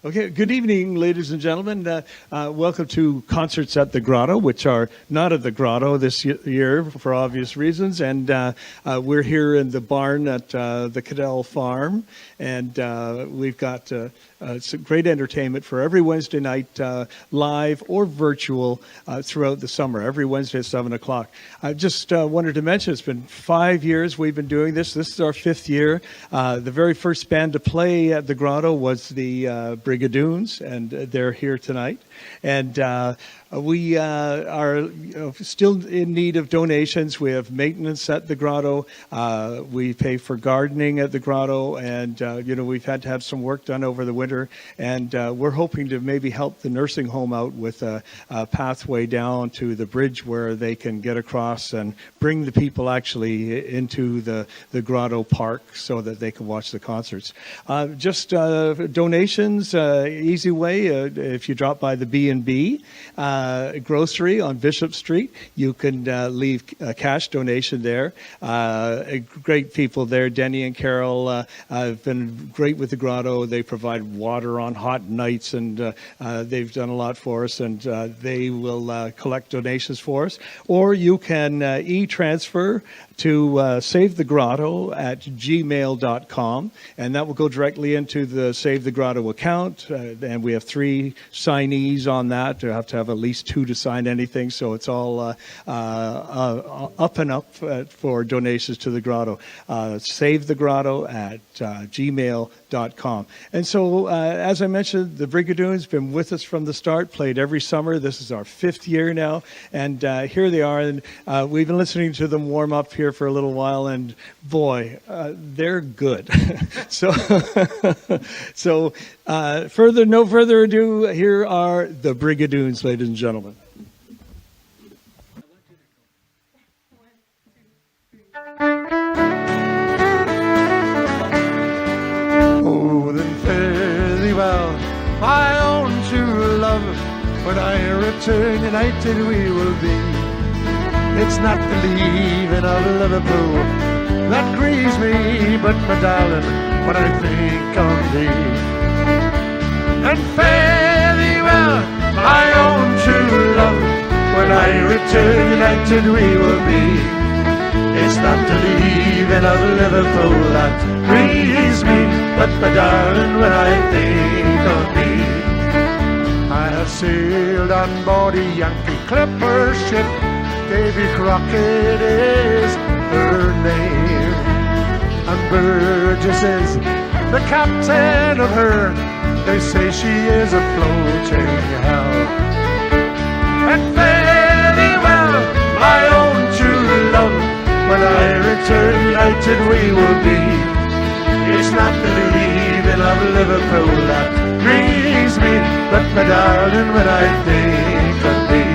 Okay, good evening, ladies and gentlemen. Welcome to Concerts at the Grotto, which are not at the Grotto this year for obvious reasons. And we're here in the barn at the Cadell Farm. And we've got some great entertainment for every Wednesday night, live or virtual, throughout the summer, every Wednesday at 7 o'clock. I just wanted to mention it's been 5 years we've been doing this. This is our 5th year. The very first band to play at the Grotto was the Brigadoons, and they're here tonight. And we are still in need of donations. We have maintenance at the Grotto. We pay for gardening at the Grotto, and we've had to have some work done over the winter. And we're hoping to maybe help the nursing home out with a pathway down to the bridge where they can get across and bring the people actually into the Grotto Park so that they can watch the concerts. Just donations, easy way. If you drop by the B&B grocery on Bishop Street, you can leave a cash donation there. Great people there. Denny and Carol have been great with the Grotto. They provide water on hot nights, and they've done a lot for us, and they will collect donations for us. Or you can e-transfer to Save the Grotto at gmail.com, and that will go directly into the Save the Grotto account. And we have 3 signees on that. You have to have at least 2 to sign anything, so it's all up and up for donations to the Grotto. Save the Grotto at gmail.com. And so, as I mentioned, the Brigadoons been with us from the start, played every summer. This is our 5th year now, and here they are. And we've been listening to them warm up here for a little while, and boy, they're good. So no further ado, here are the Brigadoons, ladies and gentlemen. Oh, then fare thee well, my own true love. When I return united we will be. It's not the leaving of Liverpool that grieves me, but my darling, when I think of thee. And fare thee well, my own true love. When I return united we will be. It's not the leaving of Liverpool that grieves me, but my darling, when I think of thee. I have sailed on board a Yankee clipper ship. Davy Crockett is her name, and Burgess is the captain of her. They say she is a floating hell. And fare thee well, my own true love. When I return united we will be. It's not the leaving of Liverpool that grieves me, but my darling, when I think of thee.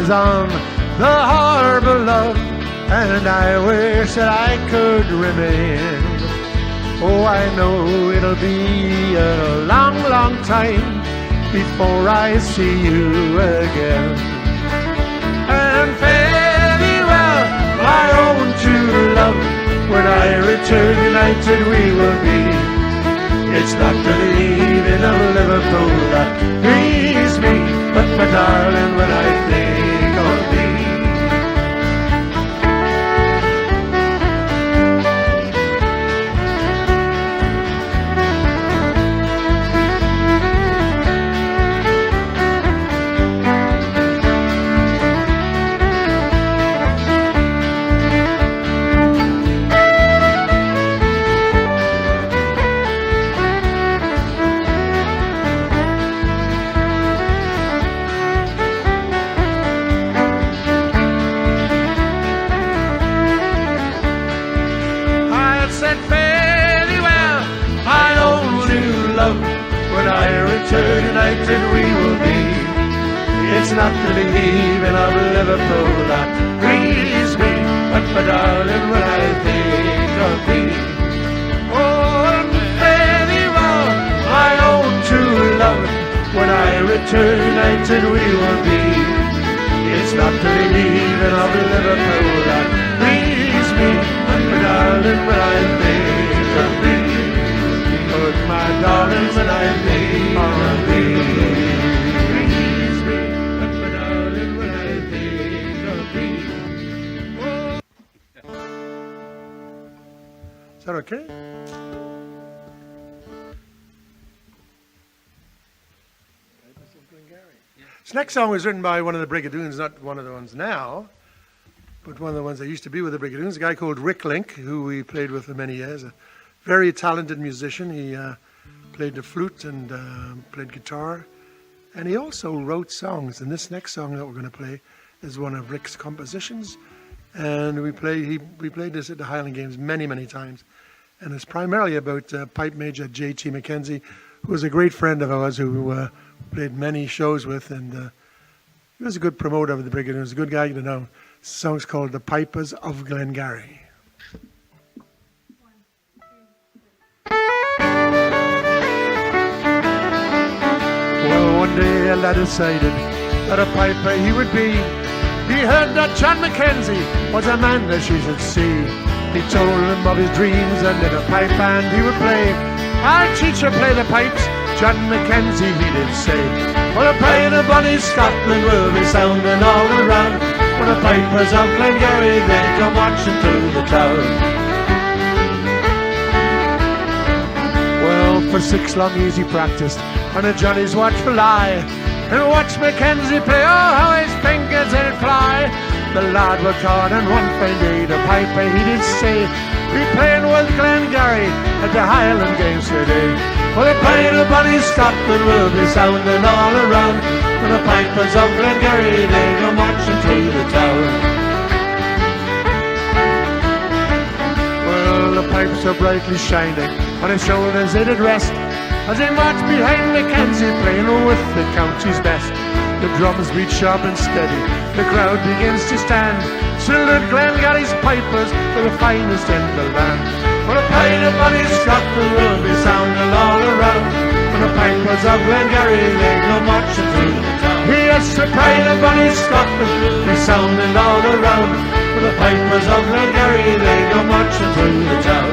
On the harbor, love, and I wish that I could remain. Oh, I know it'll be a long, long time before I see you again. And fare thee well, my own true love. When I return united we will be. It's not the leaving of Liverpool that grieves me, but my darling, when I think of thee. It's not the leaving of Liverpool that grieves me, but my darling, when I think of thee. Oh, and fare thee well, my own true love. When I return, united we will be. It's not the leaving of Liverpool that grieves me, but my darling, when I think of thee. But my darling, when I think of thee. Grieves me, but my darling, when I think of thee. Oh. Is that okay? This next song was written by one of the Brigadoons, not one of the ones now, but one of the ones that used to be with the Brigadoons, a guy called Rick Link, who we played with for many years, a very talented musician. He played the flute and played guitar, and he also wrote songs. And this next song that we're going to play is one of Rick's compositions, and we played this at the Highland Games many, many times. And it's primarily about Pipe Major J.T. McKenzie, who was a great friend of ours who played many shows with, and he was a good promoter of the Brigadoons, a good guy to know. The song's called The Pipers of Glengarry. Well, one day a lad decided that a piper he would be. He heard that John Mackenzie was a man that she should see. He told him of his dreams and in a pipe band he would play. Our teacher play the pipes, John Mackenzie he did say. For the pride of bonny Scotland will be sounding all around, when the pipers of Glengarry they come marching through the town. Well, for 6 long years he practiced on a Johnny's watchful eye, and watched Mackenzie play, oh how his fingers did fly. The lad worked hard, and one fine day the piper he did say, "We playing with Glengarry at the Highland Games today." For the pride of bonny Scotland will be sounding all around, when the pipers of Glengarry they go marching through the town. Well, the pipes are brightly shining, on his shoulders they did rest, as they march behind Mackenzie playing with the county's best. The drums beat sharp and steady, the crowd begins to stand. Salute Glengarry's pipers, for the finest in the land. For the pride of bonny Scotland will be sounding all around, when the pipers of Glengarry they go marching through the town. Yes, the pride of bonny Scotland will be sounding all around, when the pipers of Glengarry they go marching through the town.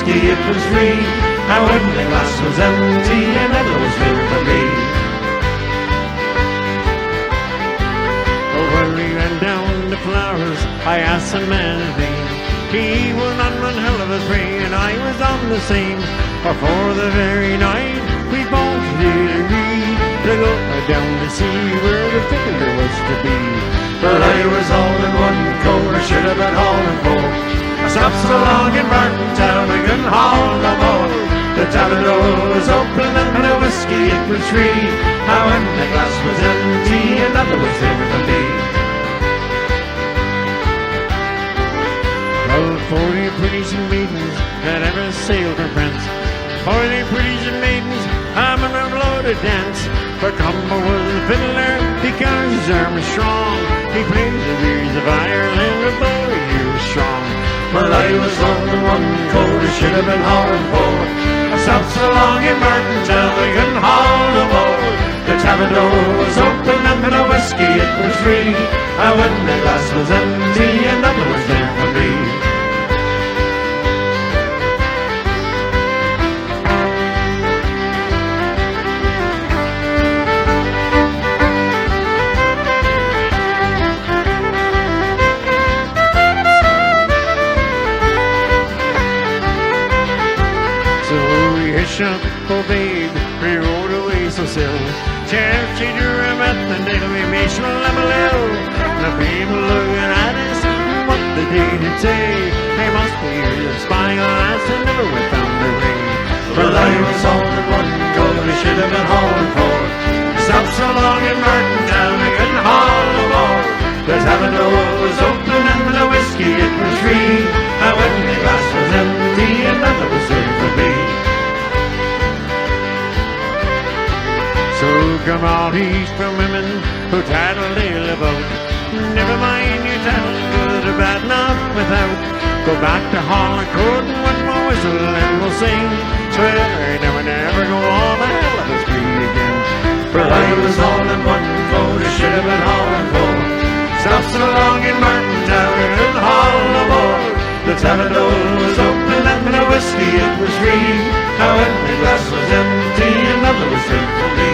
It was free, and when the glass was empty, another was filled for me. When we went down the flowers, I asked the man his name. He was on one hell of a spree, and I was on the same. For the very night, we both did agree to go down to see where the fiddler was to be. But I was all in one coat, I should have been all in four. I stopped so long in Martintown, I couldn't haul no more. The tavern door was open and the whiskey it was free. And when the glass was empty, another was there for me. Well, 40 pretties and maidens that ever sailed from France, 40 pretties and maidens, I'm a blow to dance. But Cumber was the fiddler because his arm was strong. He played the reeds of Ireland with 40 years strong. Well, I was on the one coat, I should have been hauling for. I stopped so long in Martintown, I couldn't haul the door was open and the whiskey it was free. When the glass was empty and nothing was there for me. Oh babe, we rode away so still. Chance she drew him at the needle, we made sure I'm a little. The people looking at us, what the day did say. They must be here spying on us and never went down the ring. Well, I was on the run, go, we should have been hauling for. Stopped so long in Martin Town, we couldn't haul no more. The tavern door was open and the whiskey it was free. When the glass was empty and nothing was there for me. So come out east from women who tattle daily about. Never mind you tattle, good or bad, not without. Go back to Harlequin and one more whistle and we'll sing. Swear never, never go all the hell of us free again. For I was all in one boat, I should have been hauling for. Stopped so long in Martin Town, I couldn't haul no more. The tavern door was open and the whiskey it was free. When the glass was empty and nothing was there for me.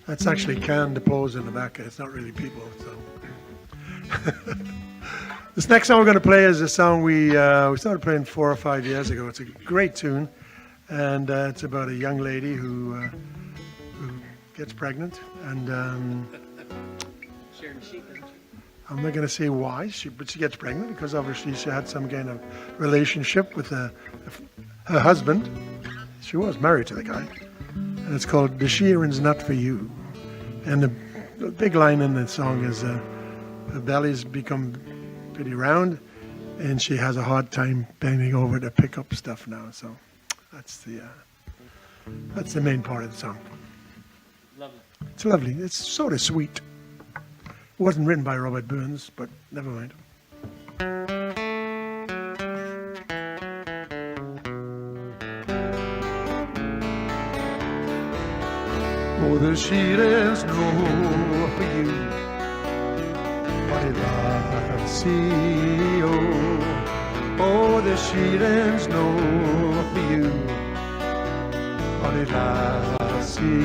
That's actually canned applause in the back. It's not really people. So. This next song we're going to play is a song we started playing 4 or 5 years ago. It's a great tune, and it's about a young lady who gets pregnant, and I'm not going to say why, but she gets pregnant because obviously she had some kind of relationship with her husband. She was married to the guy, and it's called "The Shearing's Not For You." And the big line in the song is her belly's become pretty round, and she has a hard time bending over to pick up stuff now. So that's the main part of the song. Lovely. It's lovely. It's sort of sweet. It wasn't written by Robert Burns, but never mind. Oh, the shearers know for you what did I see? Oh, the shearers know for you what did I see?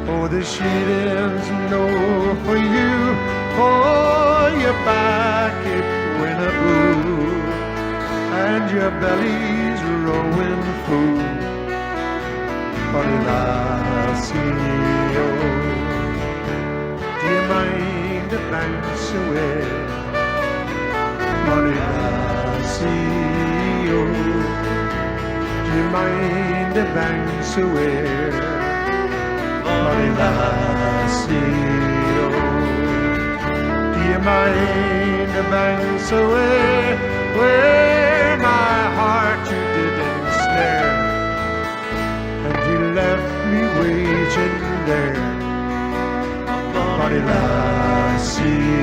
Oh, the shearers know for you. Oh, your back it went a blue, and your belly's rowing full. What did I see? Do you mind the banks away? What did I see? Do you mind the banks away? What did I see? Do you mind the banks away where my heart you did ensnare? You left me waiting there. What did I see?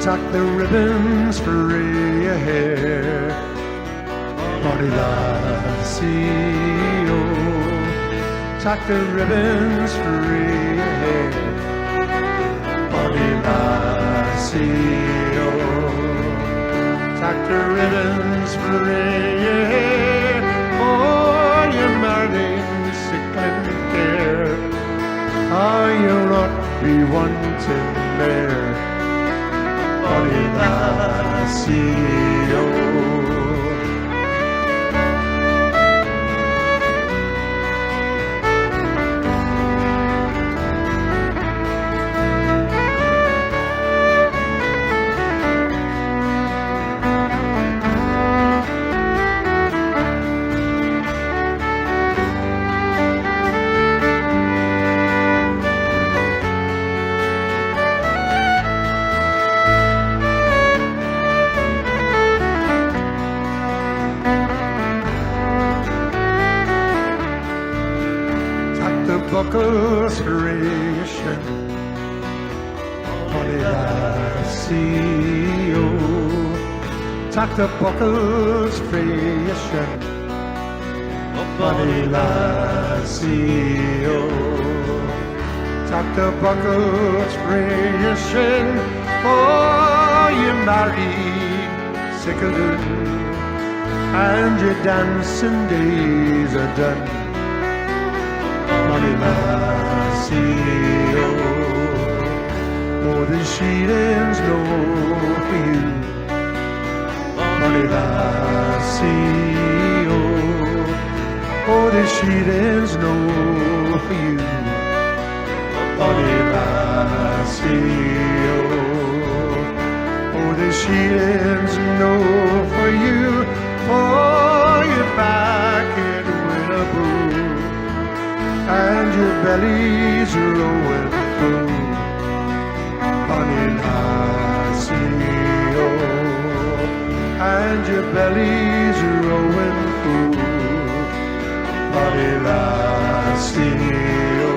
Tuck the ribbons for your hair. What did I see? Oh, tuck the ribbons for your hair. What did I see? Oh, tuck the ribbons for your hair. Oh, you're marrying sickling care. Oh, you'll not be wanting there. What did I see? Oh, buckles ration. Bonnie lassie, oh, tuck the buckles ration. Bonnie lassie, oh, tuck the buckles ration. For you married, sickledoon, and your dancing days are done. Bonnie lassie, oh, the sheetings know for you. Bonnie lassie, oh, the sheetings know for you. Bonnie lassie, oh, the sheetings know for you. For you're back in Winnabow, and your belly's rolling through. Bonnie lassie, oh, and your belly's rolling through. Bonnie lassie, oh.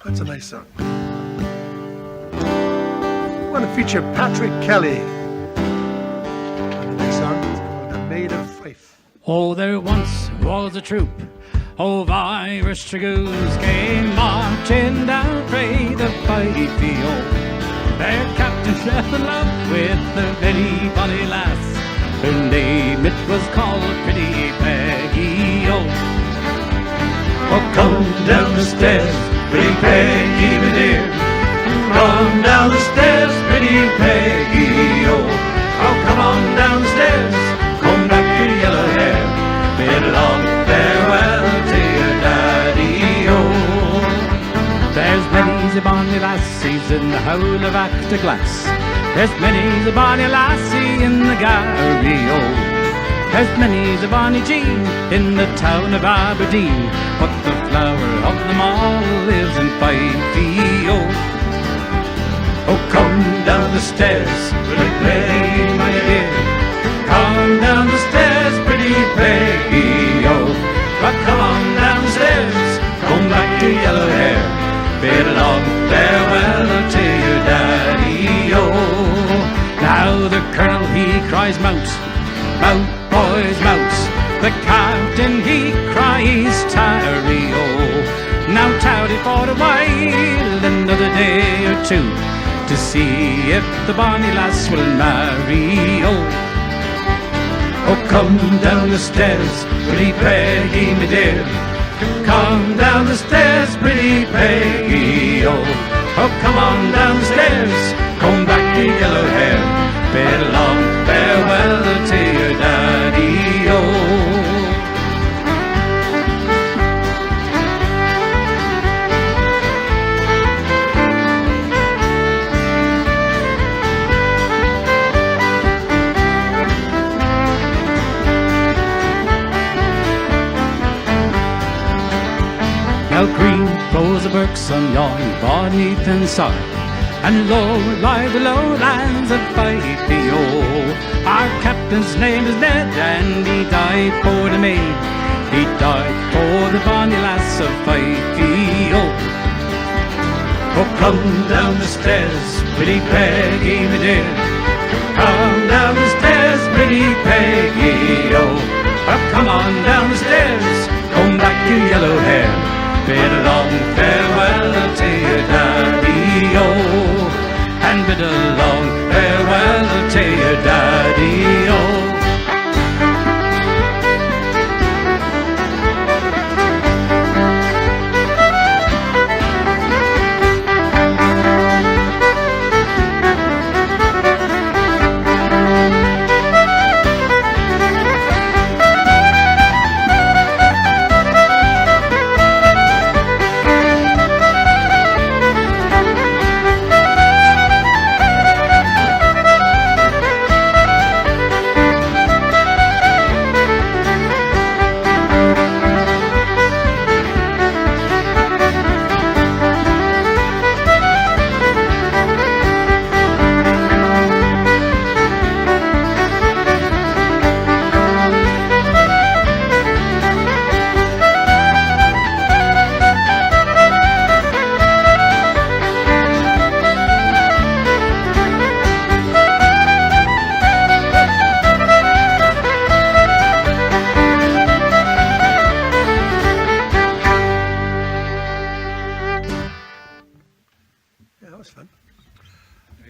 That's a nice song. I want to feature Patrick Kelly on the next song. It's called The Maid of Fife. Oh, there once was a troop of Irish dragoons came marching down Grey the Fife field. Their captain fell in love with a very bonny lass. Her name it was called Pretty Peggy, oh. Oh, come down the stairs, pretty Peggy, my dear. Come down the stairs, pretty Peggy, oh. Oh, come on down the stairs, come back your yellow hair. Bid a long farewell to your daddy, oh. There's many's a bonny lassies in the whole of Actaglass. There's many's a bonny lassie in the Garry, oh. There's many's a bonny Jean in the town of Aberdeen, but the flower of them all lives in Fifey, oh. Oh, come down the stairs, pretty Peggy, my dear. Come down the stairs, pretty Peggy, oh. But come on down the stairs, come back your yellow hair. Bid a long farewell to your daddy, oh. Now the colonel he cries mount, mount, boys, mount. The captain he cries tarry, oh. Now tarry for a while, another day or two, to see if the bonny lass will marry, oh. Oh, come down the stairs, pretty Peggy, my dear. Come down the stairs, pretty Peggy, oh. Oh, come on down the stairs, come back your yellow hair. Bid a long farewell to your daddy, oh. Now green flows the birks on yon beneath and side, and low lie the lowlands of Fifey, oh. Our captain's name is Ned, and he died for the maid. He died for the bonny lass of Fifey, oh. Oh, come down the stairs, pretty Peggy, my dear. Come down the stairs, pretty Peggy, oh. Oh, come on down the stairs, come back your yellow hair. Bid a long farewell to your daddy, oh. And bid a long farewell to your daddy, oh.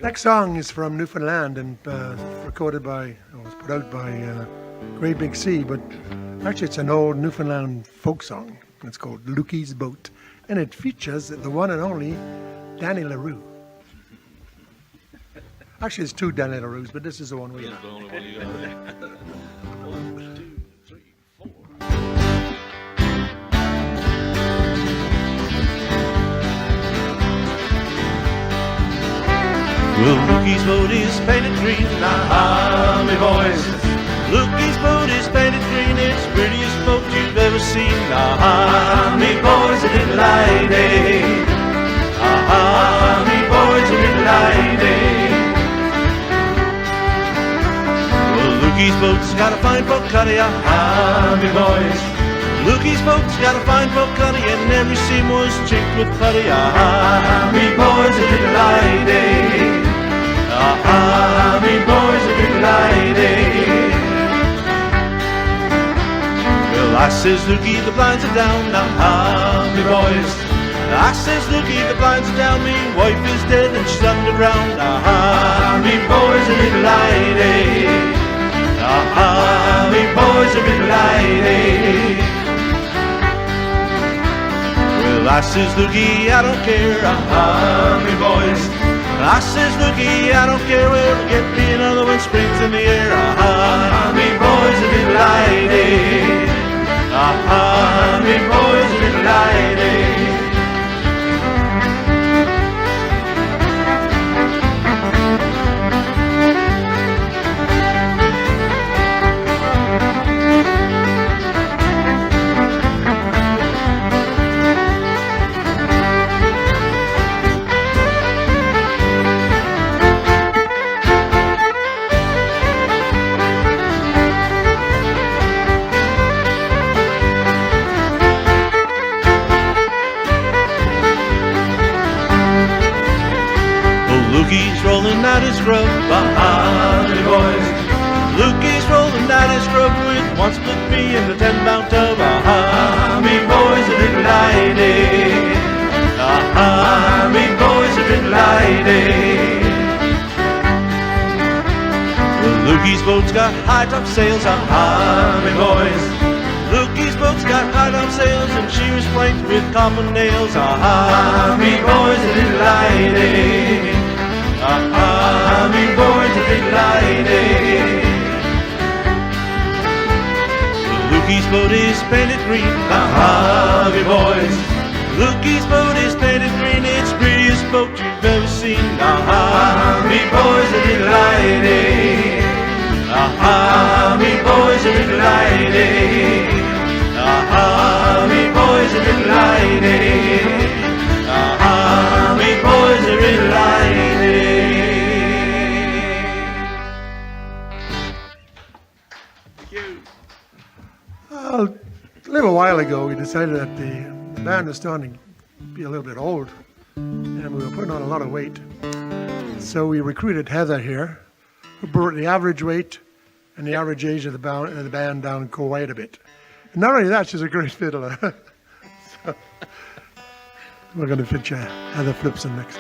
Next song is from Newfoundland and recorded by, or was put out by Great Big Sea, but actually it's an old Newfoundland folk song. It's called Lukey's Boat, and it features the one and only Danny LaRue. Actually, there's two Danny LaRues, but this is the one we have. The only one you got there. 1, 2, 3, 4. Well, Lukey's boat is painted green, ah, me boys. Lukey's boat is painted green, it's the prettiest boat you've ever seen, ah, me boys, a little lady. Ah, me boys, a little lady. Well, Lukey's boat's got a fine folk cuddy, ah, me boys. Lukey's boat's got a fine folk cuddy, and every seam was chinked with putty, ah, me boys, a little lady. Ah, me boys, a little lady. Well, I says, Lukey, the blinds are down, ah, me boys. I says, Lukey, the blinds are down, me wife is dead and she's underground, ah, me boys, a little lady. Ah, me boys, a little lady. Well, I says, Lukey, I don't care, ah, me boys. I says, Lukey, I don't care where we get me another one springs in the air. Ah, me boys, a little lady. Ah, me boys, a little lady. Lukey's rolling out his grub, ah, me boys. Lukey's rolling out his grub with one split me in the 10-pound tub, ah, me boys, a little lady. Ah, me boys, a little lady. Well, Lukey's boat's got high top sails, ah, me boys. Lukey's boat's got high top sails and she was planked with copper nails, ah, me boys, a little lady. Ah, me boys, a little lady. Lukey's boat is painted green, ah, me boys. Lukey's boat is painted green, it's the prettiest boat you've ever seen, ah, me boys, a little lady. Ah, me boys, a little lady. Ah, me boys, a little lady. Ah, me boys, a little lady. A little while ago, we decided that the band was starting to be a little bit old, and we were putting on a lot of weight. So we recruited Heather here, who brought the average weight and the average age of the band down quite a bit. And not only that, she's a great fiddler. So we're going to feature Heather Flipson next.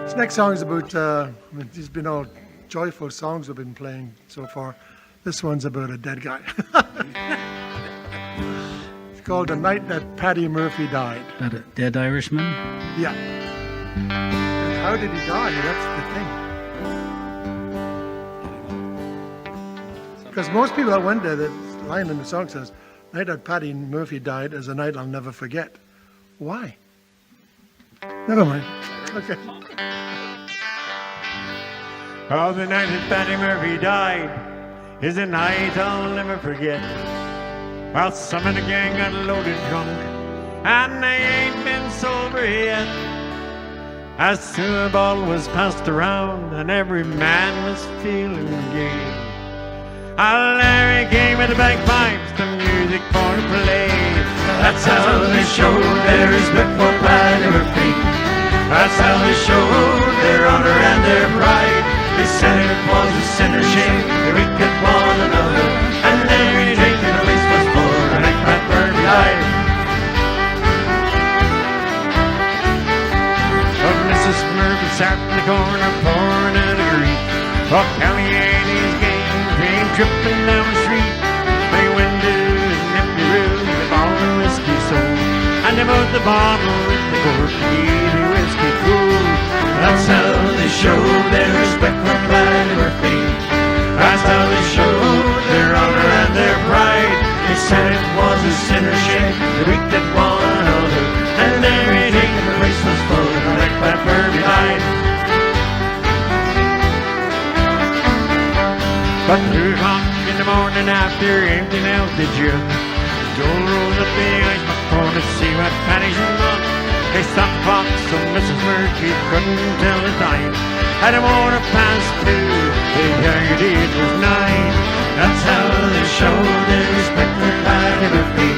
This next song is about, these been all joyful songs we've been playing so far. This one's about a dead guy. It's called The Night That Paddy Murphy Died. That a dead Irishman? Yeah. And how did he die? That's the thing. Because most people that went there, the line in the song says, "Night that Paddy Murphy died is a night I'll never forget." Why? Never mind. Okay. Oh, the night that Paddy Murphy died is a night I'll never forget. Well, some of the gang got loaded drunk, and they ain't been sober yet. As soon as the bottle was passed around, and every man was feeling gay, Larry came with the bagpipes, the music for to play. That's how they showed their respect for Paddy Murphy. That's how they showed their honor and their pride. They said it was a sinner shame to wicked one another, and every drink in the place was full, and like that Murphy died. But Mrs. Murphy sat in the corner pouring out a grief. Oh, Kelly and his gang came tripping down the street. They went to his empty room, they bought a whiskey sold, and they moved the bottle in the court to keep the whiskey cool. That's how they showed their respect for Paddy Murphy. That's how they showed their honor and their pride. They said it was a sinner's shame that we did one another, and everything in the race was full, and like that Murphy died. But 2 o'clock in the morning after emptying out the jug, Joel rolled up the ice before to see what Paddy's done. They stopped the clock so Mrs. Murphy couldn't tell the time. At a quarter past 2, they heard it was 9. That's how they showed their respect for Paddy Murphy.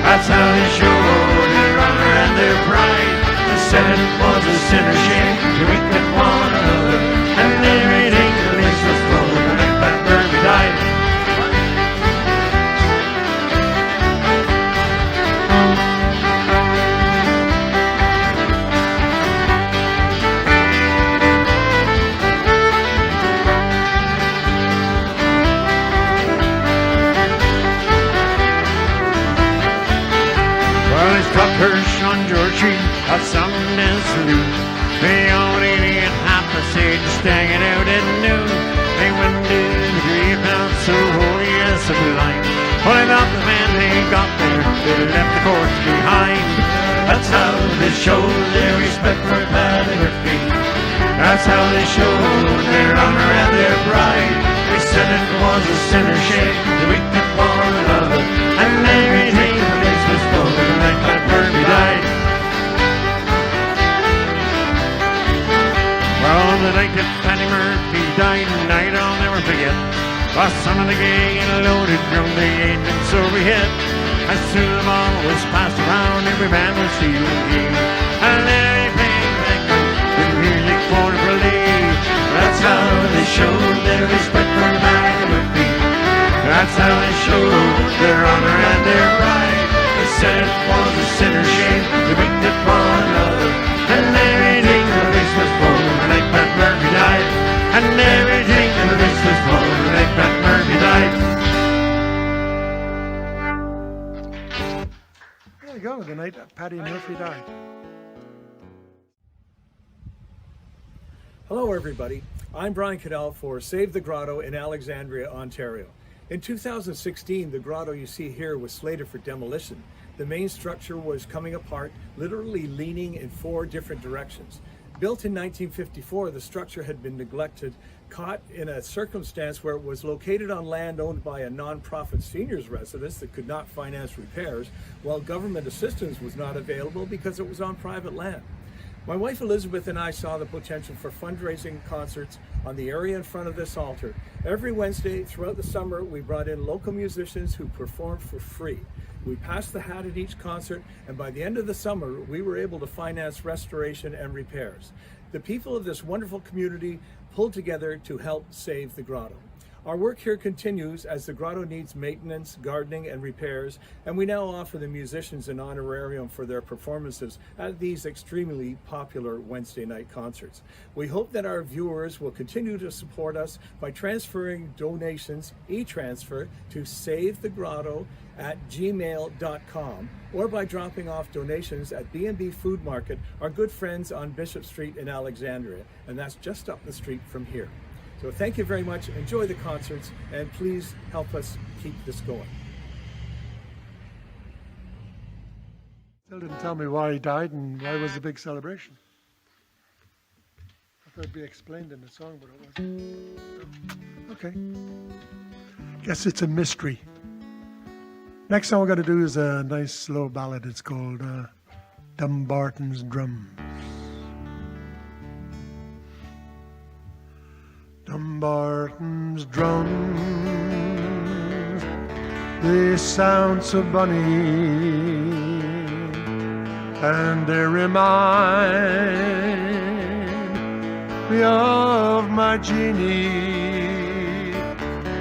That's how they showed their honor and their pride. They said it was a sinner's shame to wicked one another, and everything the place was full, and like that Murphy died. Hirsch on George Street, a Sundance Saloon. They only need half a seat staying out at noon. They went to the grave house so holy and sublime. When about the man they got there, they left the court behind. That's how they showed their respect for Paddy Murphy. That's how they showed their honor and their pride. They said it was a sinner's shame that we could one another, and everything the place was full, and like that Murphy died. Well, the night that Paddy Murphy died, a night I'll never forget. While some of the gang and loaded drum, they ain't been sober yet. As soon as the bottle was passed around, every man was feeling gay, and everything like the music for to play. That's how they showed their respect for Paddy Murphy. That's how they showed their honor and their pride. They said it was a sinner's shame to wicked one another, and everything in the race was full, and like that Murphy died. And everything in the race was full, and like that Murphy died. There you go, the night that Paddy Murphy died. Hello, everybody. I'm Brian Cadell for Save the Grotto in Alexandria, Ontario. In 2016, the grotto you see here was slated for demolition. The main structure was coming apart, literally leaning in 4 different directions. Built in 1954, the structure had been neglected, caught in a circumstance where it was located on land owned by a non-profit seniors residence that could not finance repairs, while government assistance was not available because it was on private land. My wife Elizabeth and I saw the potential for fundraising concerts on the area in front of this altar. Every Wednesday throughout the summer, we brought in local musicians who performed for free. We passed the hat at each concert, and by the end of the summer, we were able to finance restoration and repairs. The people of this wonderful community pulled together to help save the grotto. Our work here continues as the grotto needs maintenance, gardening, and repairs, and we now offer the musicians an honorarium for their performances at these extremely popular Wednesday night concerts. We hope that our viewers will continue to support us by transferring donations, e-transfer, to savethegrotto@gmail.com, or by dropping off donations at B&B Food Market, our good friends on Bishop Street in Alexandria, and that's just up the street from here. So thank you very much. Enjoy the concerts, and please help us keep this going. Still didn't tell me why he died and why it was a big celebration. I thought it'd be explained in the song, but it wasn't. No. Okay. Guess it's a mystery. Next song we're going to do is a nice slow ballad. It's called Dumbarton's Drums. Dumbarton's drums, they sound so bunny, and they remind me of my Jeannie.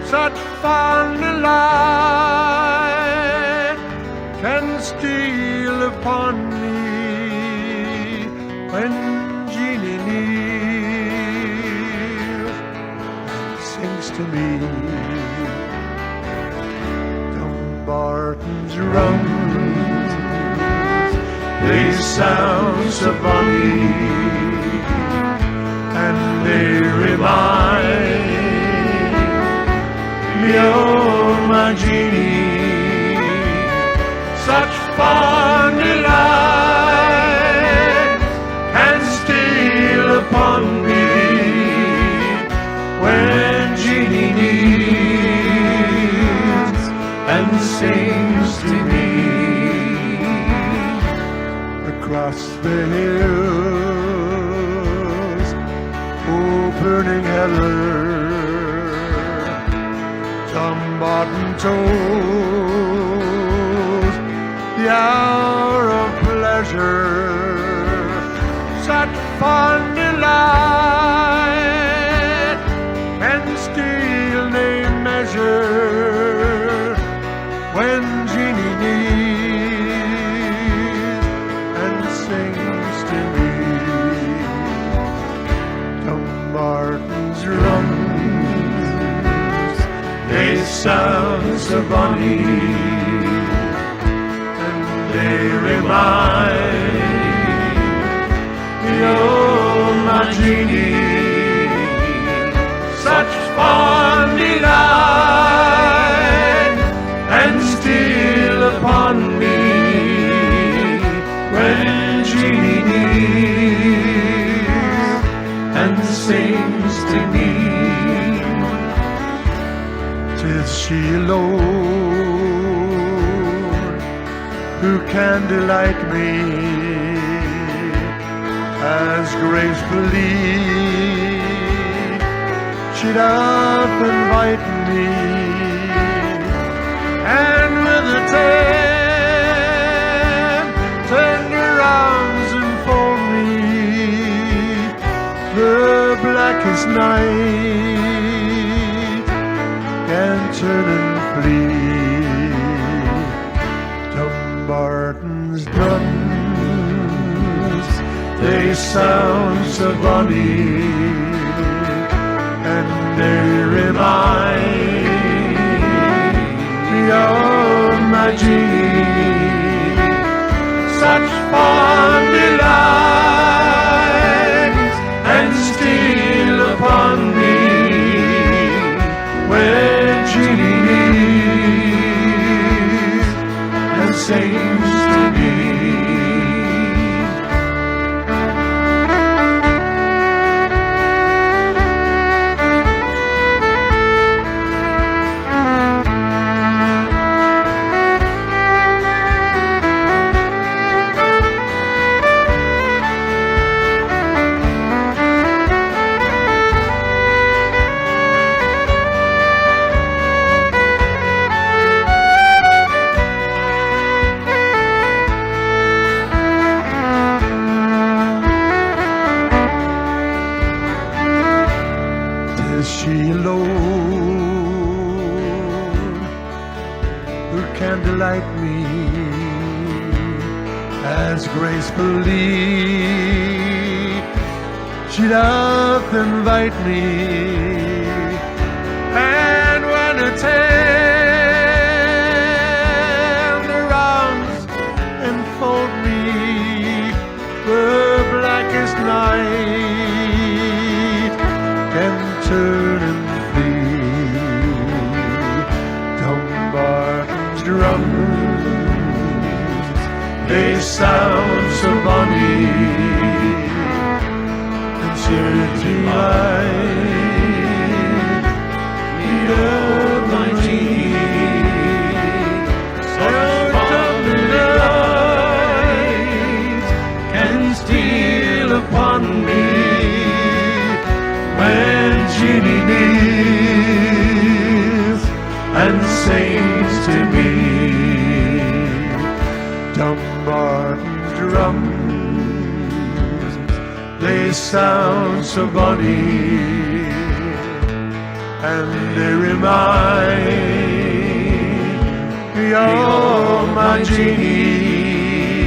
Such fond delight can steal upon me when Jeannie kneels and sings to me. Dumbarton's drums, they sound so bonny, and they remind me of my Jeannie. Such fond delight can steal upon me when Jeannie kneels and sings to me. Across the hills, oh burning heather, Dumbarton toes the hour of pleasure. Such fond delight can steal nae measure when Jeannie kneels and sings to me. Dumbarton's drums, they sound so bonny, and they remind me of my Jeannie. Such fond delight and steal upon me when Jeannie kneels and sings to me. 'Tis she alone who can delight me as gracefully she doth invite me, and with a tender arms enfold me. The blackest night can turn and flee. Dumbarton's drums, they sound so bonny, and they remind me of my Jeannie. Such fond delight and steal upon me when Jeannie kneels and sings to me. She alone can delight me as gracefully she doth invite me, and when her tender arms enfold me, the blackest night can turn and flee. Dumbarton's drums, they sound so bonny, surety light, need of my cheek, such lovely light can steal upon me when Jeannie kneels and sings to me. Dumbarton's drums, they sound so bonny, and they remind me of my Jeannie.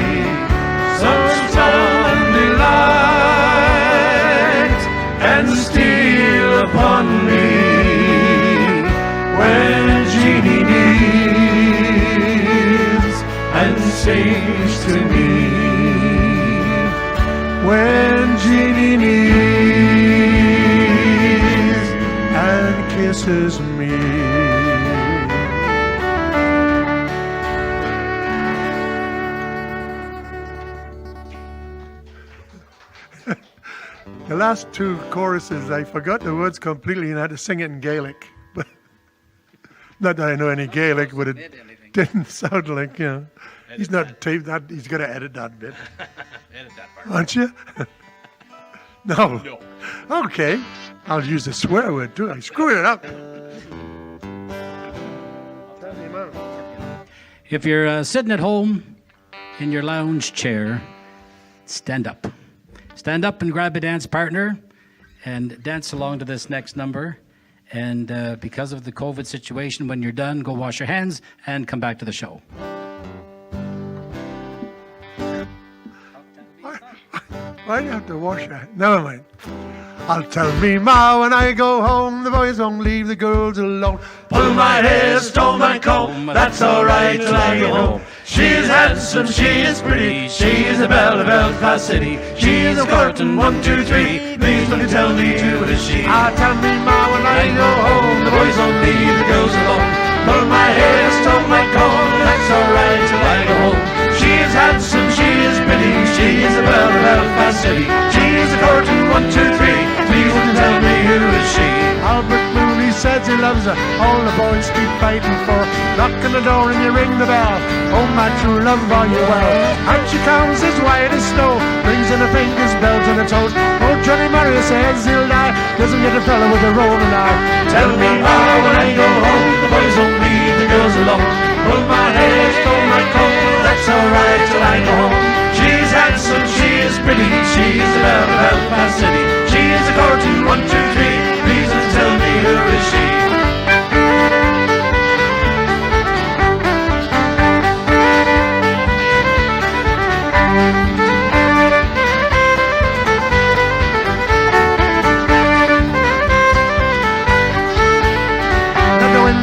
Such delight can steal upon me when Jeannie kneels and sings to me. When Jeannie kneels and kisses me. The last two choruses, I forgot the words completely and had to sing it in Gaelic. But not that I know any Gaelic, but it didn't sound like, you know. He's not taped that. He's going to edit that bit. Edit that part. Aren't you? No. Okay. I'll use a swear word too. I screwed it up. Tell me, Mom. If you're sitting at home in your lounge chair, stand up. Stand up and grab a dance partner and dance along to this next number. And because of the COVID situation, when you're done, go wash your hands and come back to the show. Why do you have to wash your hands? Never mind. I'll tell me ma when I go home, the boys won't leave the girls alone. Pull my hair, stole my comb, that's alright till I get home. She is handsome, she is pretty, she is a belle of Belfast City. She is a curtain, 1, 2, 3, please don't you tell me who is she. I'll tell me ma when I go home, The boys won't leave the girls alone. Pull my hair, stole my comb, that's alright till I go home. She is handsome, she is pretty, she is a belle of Belfast City. She is a curtain, 1, 2, 3, please don't you tell me who is she. Albert Mooney says he loves her, all the boys keep fighting for her. Knock on the door and you ring the bell, oh my true love, are you well? And she comes as white as snow, rings in her fingers, bells in her toes. Oh, Johnny Murray says he'll die, doesn't get a fella with a rolling eye. Tell me ma when I go home, the boys won't leave the girls alone. Pull my hair, stole my coat, that's alright till I go home. She is handsome, she is pretty, she is the belle of Belfast City. She is a curtain, 1, 2, 3, please don't tell me who is she.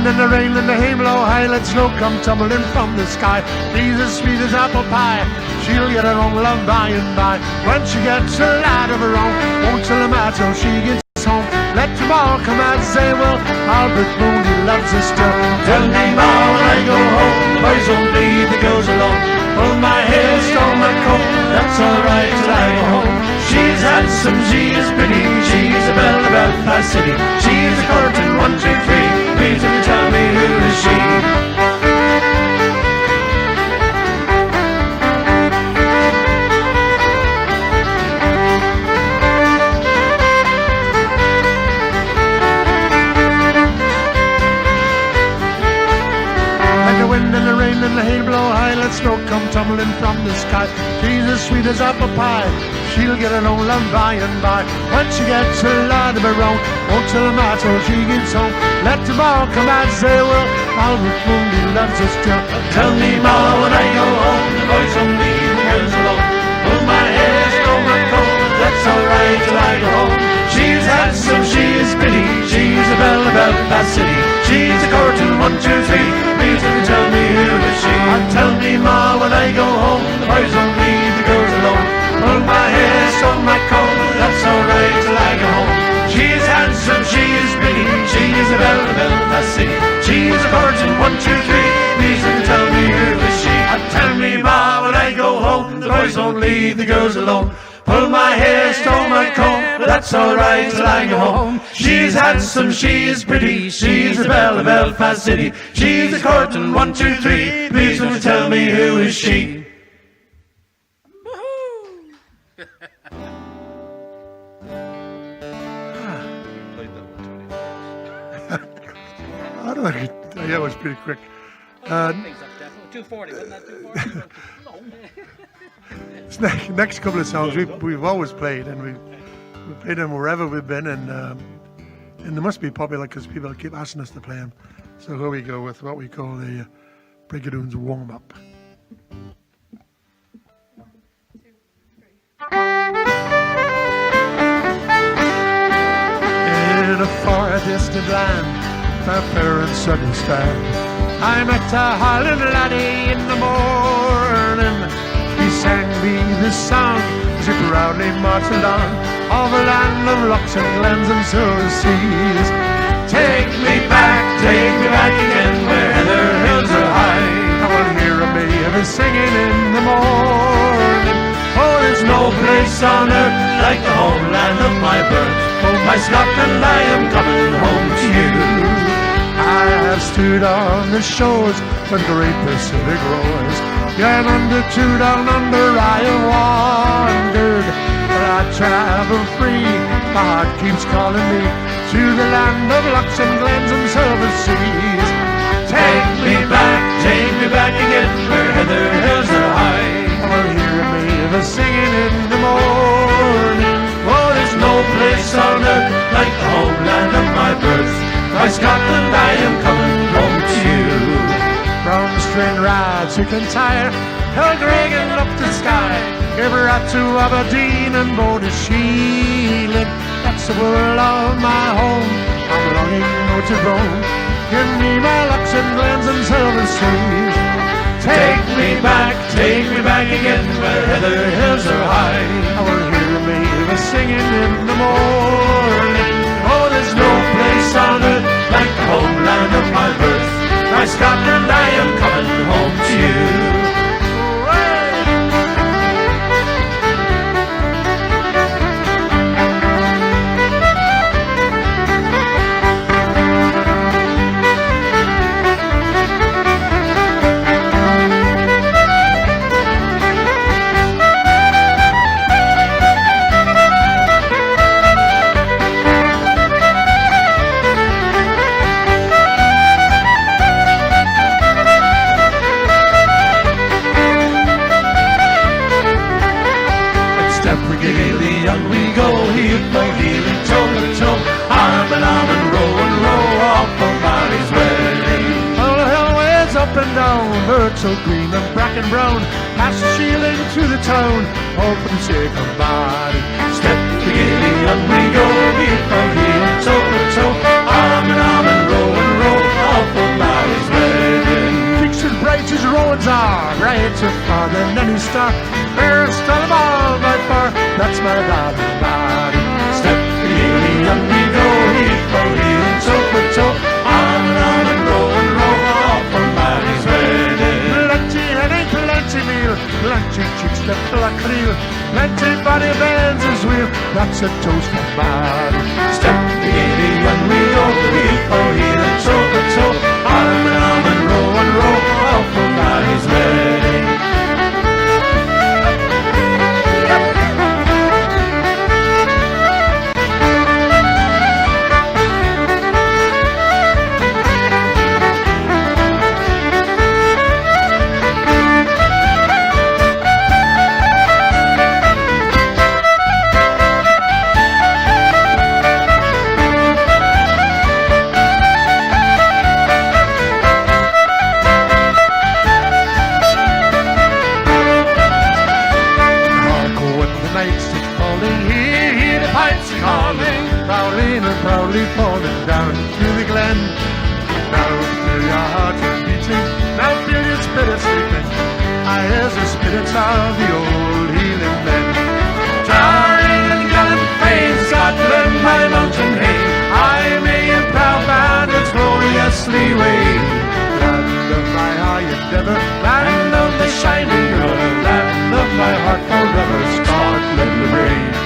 And the rain and the hay blow high, let snow come tumbling from the sky. She's as sweet as apple pie, she'll get her own love by and by. When she gets a lad of her own, won't tell him out till she gets home. Let them all come out and say, well, Albert Mooney loves us still. Tell me ma when I go home, the boys won't leave the girls alone. Pull my hair, stole my coat, that's alright till I go home. She is handsome, she is pretty, she is a belle of Belfast City. She is a curtain, 1, 2, 3, please don't you tell me who is she. Wind and the rain and the hay blow high, let snow come tumbling from the sky. She's as sweet as apple pie, she'll get her own love by and by. When she gets a lad of her own, won't tell him out till she gets home. Let them all come out and say, well, Albert Mooney loves us still. Tell me, Ma, when I go home, the boys don't leave the girls alone. Pull my hair, stow my coat, that's alright till I go home. She's handsome, she is pretty, she's a belle of Belfast City. She's a courting 1, 2, 3, please don't tell me who is she. Tell me, Ma, when I go home, the boys don't leave the girls alone. Pull my hair, stow my coat, that's alright till I go home. She's handsome, she is pretty, she is a belle of Belfast City. She's a courting 1, 2, 3, please don't tell me who is she. Tell me, Ma, when I go home, the boys don't leave the girls alone. Pull my hair, stow my coat, but that's alright till I go home. She's handsome, she is pretty, she's a belle of Belfast City. She's a courting 1, 2, 3, please don't tell me who is she. I don't know. Yeah, it was pretty quick. 240, wasn't that 240? This next couple of songs we've always played, and we played them wherever we've been, and they must be popular because people keep asking us to play them. So here we go with what we call the Brigadoons warm up. In a far distant land, my parents suddenly stand. I met a Highland laddie in the morning. He sang me this song as he proudly marched along, of a land of lochs and glens and silver seas. Take me back again, where the hills are high. I will hear a baby singing in the morning. Oh, there's no place on earth like the homeland of my birth. Oh, my Scotland, I am coming home to you. I have stood on the shores when great Pacific roars. Yeah, and under down under I have wandered, but I travel free. My heart keeps calling me to the land of lochs and glens and silver seas. Take me back again, where heather hills are high. I will hear a maven singing in the morning. Oh, there's no place on earth like the homeland of my birth. My Scotland, I am coming home to you. From Stranraer to Kintyre, Kilgraigan up the sky, give her out to Aberdeen and Bodisheelan. That's the world of my home, I'm longing more to roam. Give me my lochs and glens and silver seas. Take me back again, where heather hills are high. I will hear a maven singing in the morning. Oh, there's no place on earth like the homeland of my birth. My Scotland, I am coming home to you. So green and black and brown, past shielding to the town, all for the sake of body. Step the gaily and we go, heel for heel, toe for toe, arm in arm and row, all for Barry's wedding. Fixed as bright as roads are, brighter far than any star, fairest of them all by far, that's my darling body. Step the gaily and we go, heel for heel, toe for toe, arm in arm and row, all for Barry's wedding. Plenty meal, plenty chicks that black creel, plenty body bands as well, that's a toast of body. Step the gaily when we go, heel for heel and toe for toe, arm in arm and row, all for Barry's wedding. calling. Proudly and proudly falling down to the glen. Now feel your heart is beating, now feel your spirit sleeping. I hear the spirits of the old healing men. Towering and gallant fame, Scotland, my mountain hay. I may a proud band its gloriously wave. Land of my high endeavor, Land of the shining river, land of my heart forever, Scotland the brave.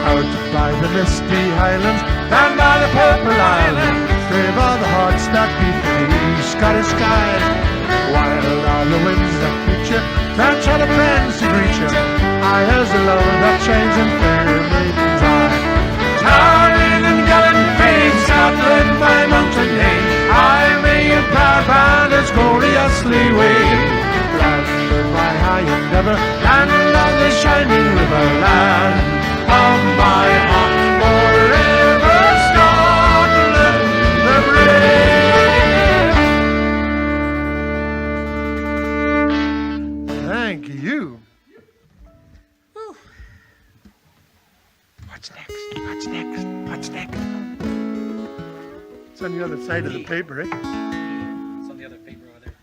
out by the misty highlands, Down by the purple island, brave are the hearts that beat the Scottish sky. Wild are the winds that meet you, French are the friends who greet you. I has the love that shines in fair maiden's eye. towering and gallant fame, Scotland, my mountain name. I may a proud band its gloriously wave. Land of my high endeavor, Land of the shining river, land of my heart forever, Scotland the brave. thank you. What's next? What's next? What's next? It's on the other side of the paper, eh? It's on the other paper over there.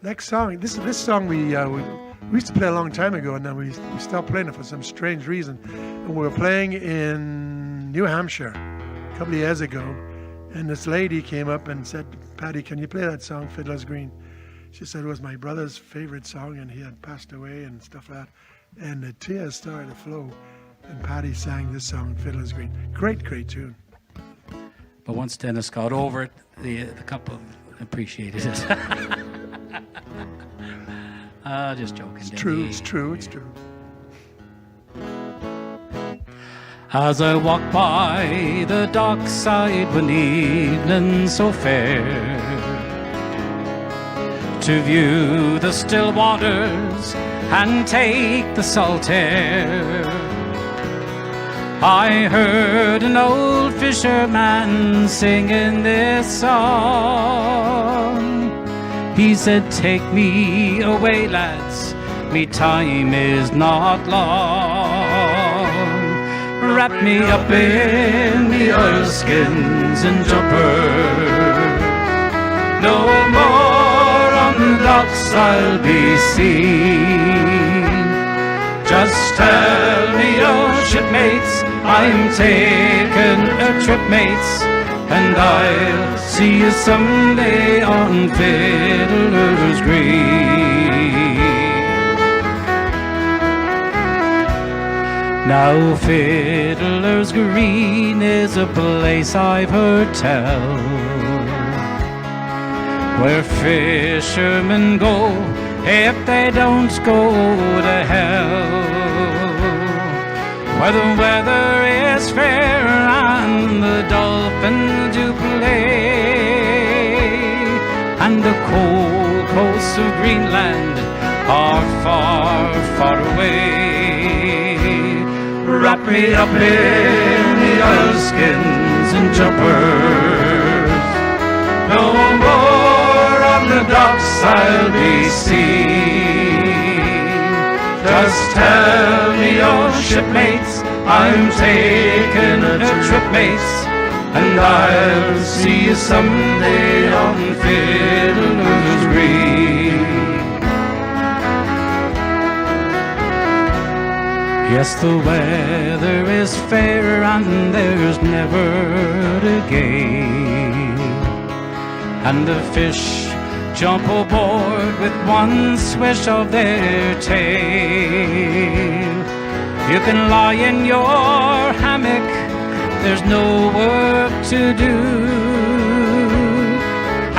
Next song. This song we used to play a long time ago, and then we stopped playing it for some strange reason. And we were playing in New Hampshire a couple of years ago, and this lady came up and said, "Paddy, can you play that song, Fiddler's Green?" She said it was my brother's favorite song, and he had passed away and stuff like that. And the tears started to flow, and Paddy sang this song, Fiddler's Green. Great, great tune. But once Dennis got over it, the couple appreciated it. Just joking. It's true, it's true, it's true. As I walk by the dockside one evening so fair, to view the still waters and take the salt air, I heard an old fisherman singing this song. He said, "Take me away, lads, me time is not long. Wrap me up in me oilskins and jumpers. No more on the docks I'll be seen. Just tell me, oh shipmates, I'm taking a trip, mates, and I'll see you someday on Fiddler's Green." Now Fiddler's Green is a place I've heard tell, where fishermen go if they don't go to hell, where the weather is fair and the dolphins do play, and the cold coasts of Greenland are far, far away. Wrap me up in the oilskins and jumpers. No more on the docks I'll be seen. Just tell me, oh shipmates, I'm taking a trip, mates, and I'll see you someday on Fiddler's Green. Yes, the weather is fair and there's never a gale, and the fish jump aboard with one swish of their tail. You can lie in your hammock, there's no work to do,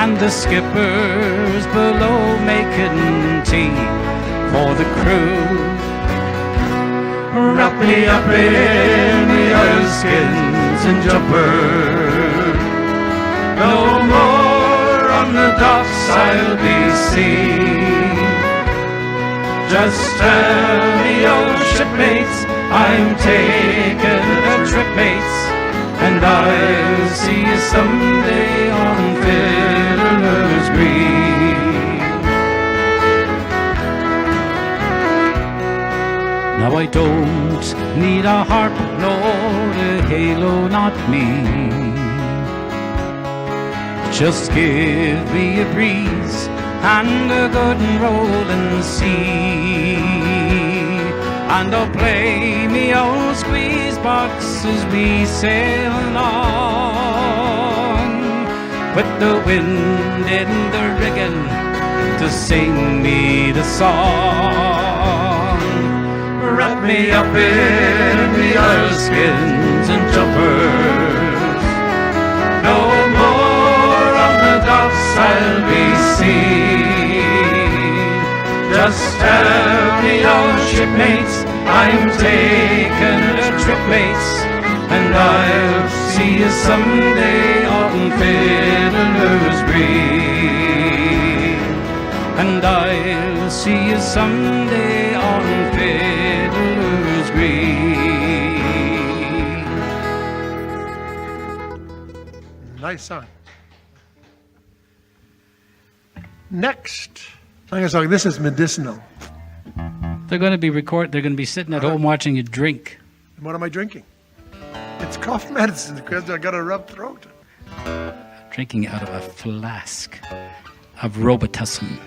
and the skipper's below making tea for the crew. Wrap me up in the oilskins and jumpers. No more on the docks I'll be seen. Just tell me, oh shipmates, I'm taking a trip, mates, and I'll see you someday on Fiddler's Green. Now I don't need a harp nor a halo, not me. Just give me a breeze and a good and rolling sea, and I'll play me old squeeze box as we sail along, with the wind in the rigging to sing me the song. Wrap me up in the oilskins and jumpers, no more on the docks I'll be seen. Just tell me, old shipmates, I'm taking a trip, mates, and I'll see you someday on Fiddler's Green. And I'll see you someday on Fiddler's Green. Nice song. Next, I'm going to song. This is medicinal. They're going to be They're going to be sitting at home watching you drink. And what am I drinking? It's cough medicine because I got a rough throat. Drinking out of a flask of Robitussin.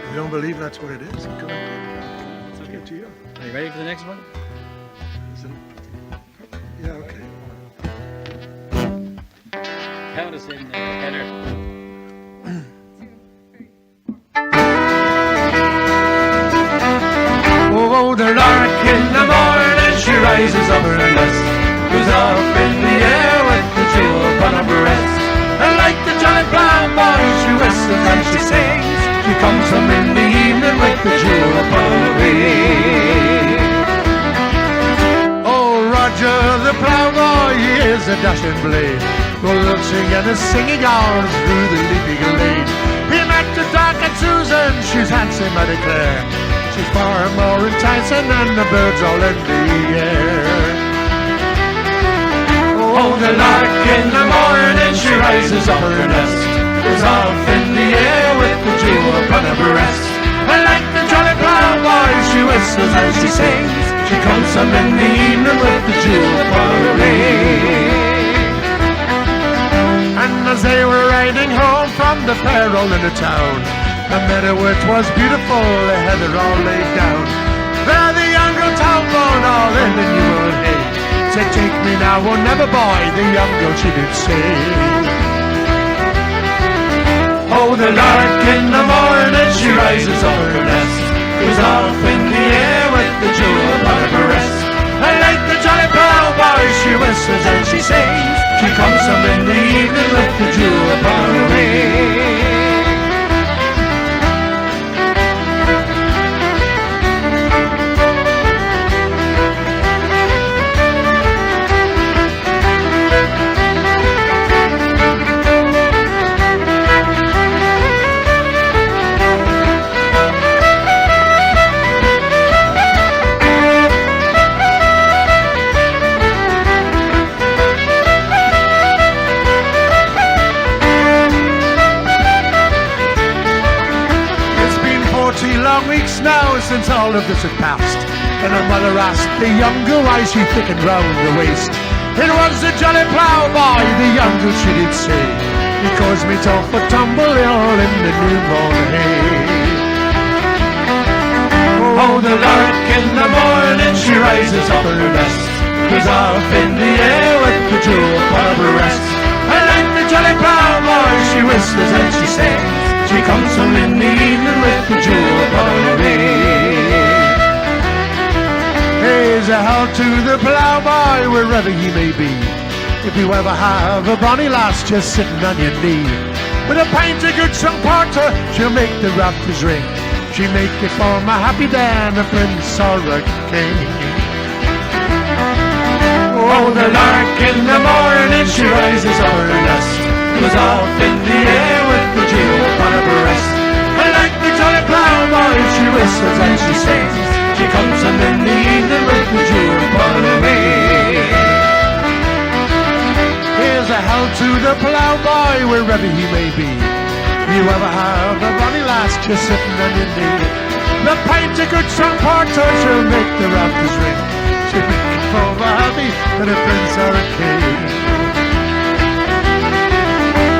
If you don't believe that's what it is, go ahead. It's okay to you. Are you ready for the next one? Is it? Yeah, okay. Count us in, Heather. Oh, the lark in the morning, she rises up her nest, goes off in the air with the jewel upon her breast. And like the jolly brown boy, she whistles and she sings. She comes home in the evening with the jewel upon her wing. Oh, Roger the ploughboy, he is a dashing blade, waltzing and a singing on through the leafy glade. He met the dark and Susan, she's handsome, I declare. She's far more enticing than the birds all in the air. Oh, the lark in the morning, she rises up her nest, goes off in the air with the jewel upon her breast. And like the jolly ploughboy, she whistles and she sings. She comes home in the evening with the jewel upon her ring. And as they were riding home from the peril in the town, the meadow it was beautiful, the heather all laid down. There the young girl townborn all in the new old hay said, take me now or never, boy, the young girl she did say. Oh, the lark in the morning, she rises up her nest, goes off in the air with the jewel upon her breast. And like the jolly ploughboy, she whistles and she sings. She comes home in the evening with the jewel upon her wing. Long weeks now since all of this had passed, and her mother asked the young girl why she thickened round the waist. It was the jolly ploughboy, the young girl she did say, he caused me to for tumble all in the newborn hay. Oh, the lark in the morning, she rises up her nest, goes off in the air with the jewel upon her breast. And like the jolly ploughboy, she whistles and she sings. She comes home in the evening with the jewel upon her wing. Here's a health to the ploughboy wherever he may be. If you ever have a bonny lass just sitting on your knee, with a pint of good strong porter, she'll make the rafters ring. She'll make it for my happy Dan, a prince or a king. Oh, the lark in the morning, she rises up her nest, goes off in the air with the jewel upon her breast. And like the jolly ploughboy, she whistles and she sings. She comes home in the evening with the jewel upon her wing. Here's a health to the ploughboy wherever he may be. If you ever have a bonny just sitting on your knee. The pint of good strong porter shall make the rafters ring. She'll make it over happy and her friends are a king.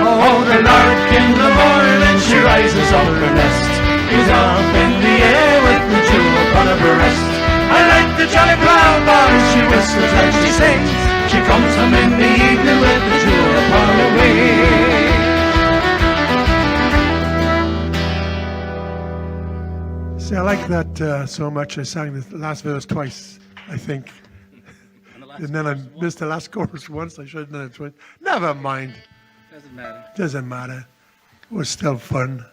Oh, the lark in the morning, she rises up her nest, is up in the air with the jewel upon her breast. I like the jolly brown bars she whistles as she sings. She comes home in the evening with the jewel upon her wing. See, I like that so much. I sang the last verse twice, I think. And then I missed the last chorus once. I should have done it twice. Never mind. Doesn't matter. Doesn't matter. It was still fun.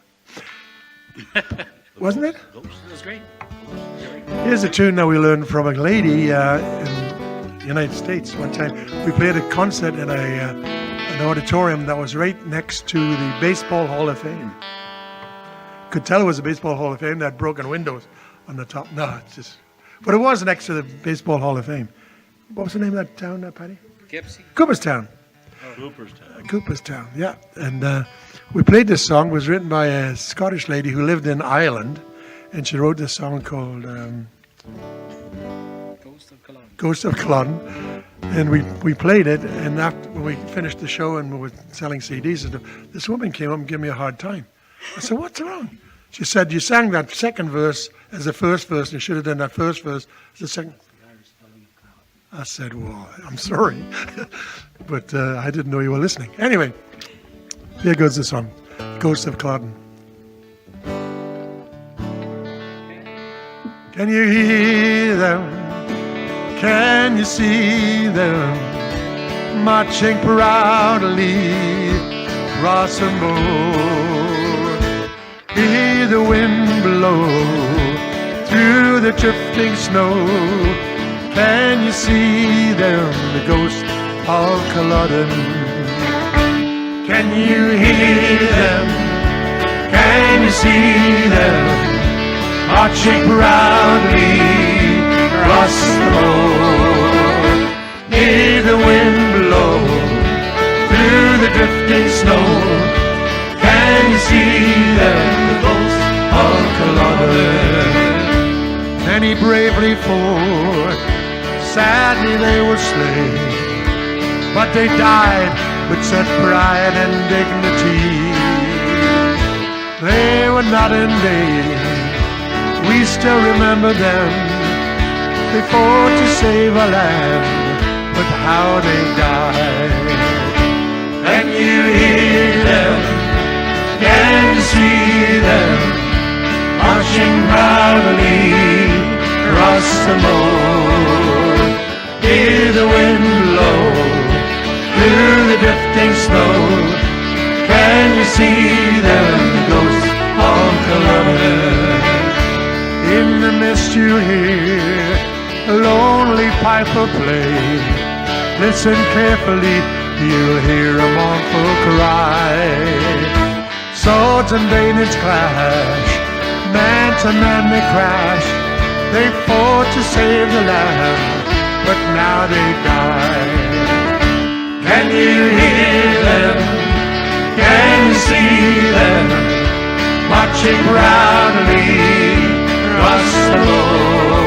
Wasn't it? It was great. Here's a tune that we learned from a lady in the United States one time. We played a concert in an auditorium that was right next to the Baseball Hall of Fame. Could tell it was a Baseball Hall of Fame that had broken windows on the top. No, it's just... But it was next to the Baseball Hall of Fame. What was the name of that town, Patty? Cooperstown. Cooperstown, yeah. And we played this song. It was written by a Scottish lady who lived in Ireland, and she wrote this song called Ghost of Culloden. And we played it, and after when we finished the show and we were selling CDs and stuff, this woman came up and gave me a hard time. I said, "What's wrong?" She said, "You sang that second verse as the first verse, and you should have done that first verse as the second." I said, "Well, I'm sorry, but I didn't know you were listening." Anyway, here goes the song, Ghost of Culloden. Can you hear them? Can you see them marching proudly across the moor? Hear the wind blow through the drifting snow. Can you see them, the ghost of Culloden? Can you hear them? Can you see them marching proudly across the moor? Hear the wind blow through the drifting snow. Can you see them, the ghost of Culloden? Many bravely fought, sadly they were slain, but they died with such pride and dignity. They were not in vain, we still remember them. They fought to save our land, but how they died. Can you hear them? Can you see them marching proudly across the moor? Hear the wind blow through the drifting snow. Can you see them, the ghost of Culloden? In the mist you hear a lonely piper play. Listen carefully, you'll hear a mournful cry. Swords and bayonets clash, man to man they crash. They fought to save the land, but now they die. Can you hear them? Can you see them marching proudly across the moor?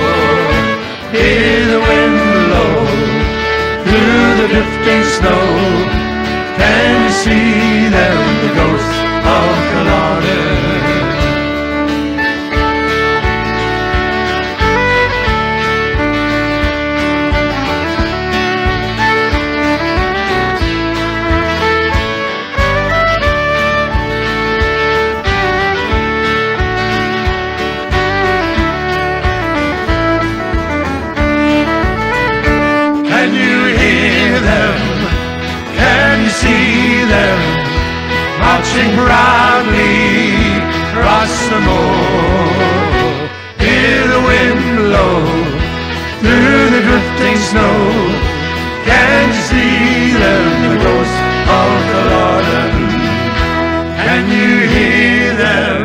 Hear the wind blow through the drifting snow. Can you see them, the ghosts of Colada? Can you hear them? Can you see them marching proudly across the moor? Hear the wind blow through the drifting snow. Can you see them, the ghosts of Culloden? Can you hear them?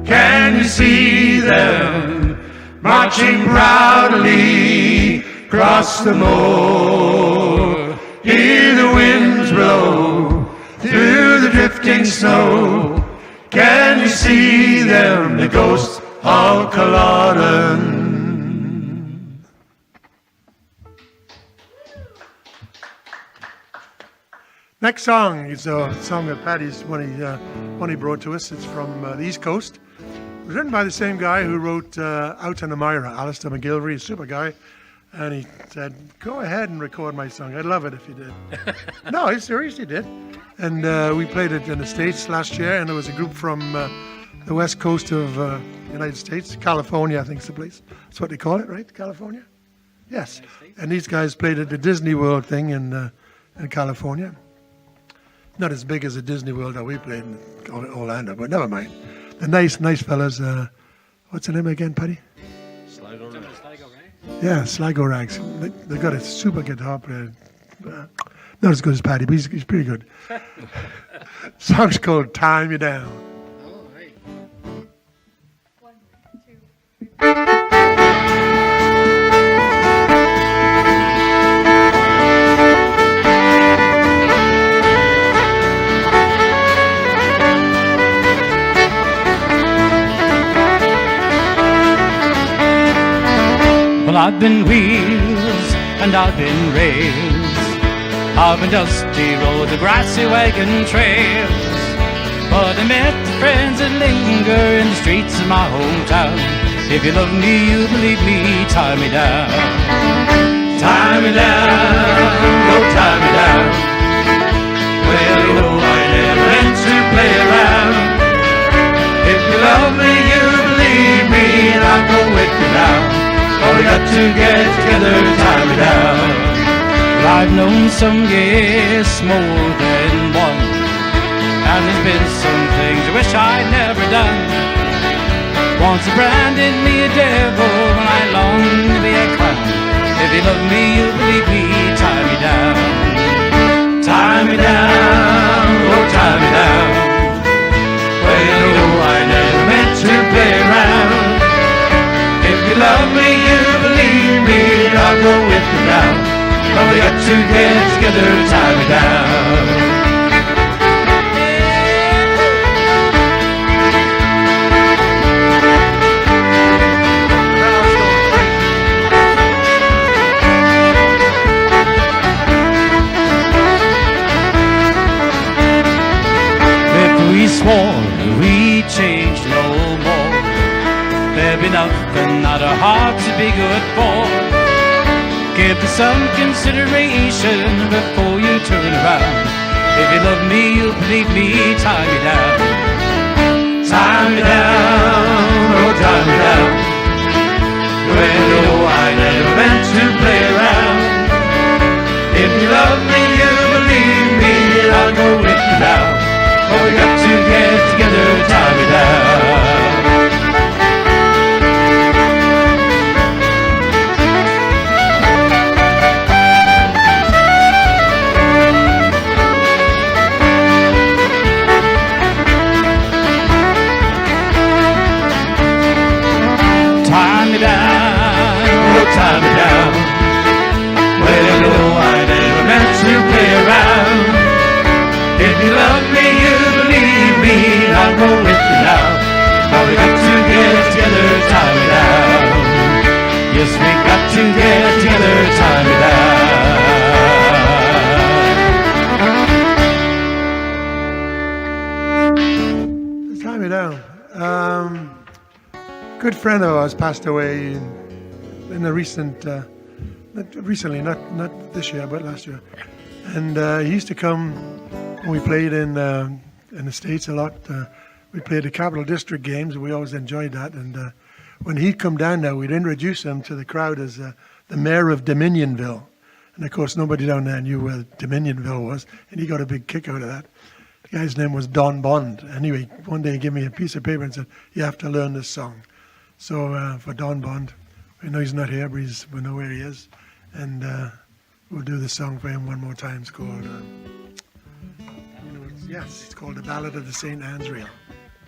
Can you see them marching proudly across the moor? Hear the winds blow through the drifting snow. Can you see them, the ghosts of Colada? Next song is a song that Paddy's one he brought to us. It's from the East Coast. It was written by the same guy who wrote Out on the Myra, Alistair McGilvery, a super guy. And he said, go ahead and record my song. I'd love it if you did. No, he seriously did. And we played it in the States last year, and there was a group from the west coast of the United States, California, I think is the place. That's what they call it, right? California? Yes. And these guys played at the Disney World thing in California. Not as big as the Disney World that we played in Orlando, but never mind. The nice fellas. What's the name again, Paddy? Yeah, Sligo Rags. They got a super guitar player. Not as good as Paddy, but he's pretty good. Song's called Tie Me Down. All right. 1, 2, 3. Well, I've been wheels and I've been rails. I've been dusty roads, the grassy wagon trails. But I met the friends that linger in the streets of my hometown. If you love me, you believe me, tie me down. Tie me down, oh tie me down. Well, you know I never meant to play around. If you love me, you believe me, and I'll go with you now. Oh, we got to get together, tie me down. Well, I've known some yes more than one, and there's been some things I wish I'd never done. Once they branded me a devil when I longed to be a clown. If you love me, you believe me, tie me down. Tie me down, oh tie me down. Well, you know I never meant to play around. If you love me, you believe me, I'll go with you now. But we got to get together, tie me down. If we swore we changed no more, there'd be nothing that our hearts would be good for. Give it some consideration before you turn around. If you love me, you'll believe me, tie me down. Tie me down, oh tie me down. Well, no, I never meant to play around. If you love me, you believe me, I'll go with you now. Oh, we got to get together, tie me down. Tie me down, oh tie me down. Well, no, I never meant to play around. If you love me, you believe me, I'll go with you now. But we got to get together, tie me down. Yes, we got to get together, tie me down. Tie me down. Good friend of ours passed away in a recent, not this year, but last year. And he used to come when we played in the States a lot. We played the Capital District games, and we always enjoyed that. And when he'd come down there, we'd introduce him to the crowd as the mayor of Dominionville. And of course, nobody down there knew where Dominionville was, and he got a big kick out of that. The guy's name was Don Bond. Anyway, one day he gave me a piece of paper and said, you have to learn this song. So for Don Bond, we know he's not here, but we know where he is. And we'll do the song for him one more time. It's called, it's called The Ballad of the St. Anne's Reel.